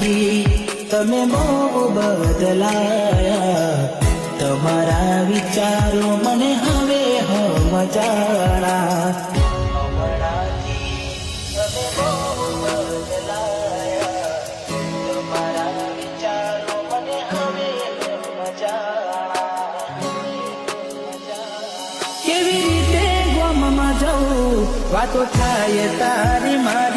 હમણાંથી તમે બહુ બદલાયા, તમારા વિચારો મને હવે સમજાણા. હમણાંથી તમે બહુ બદલાયા, તમારા વિચારો મને હવે સમજાણા. કેવી રીતે ગામમાં જવું, વાતો થાય તારી મારી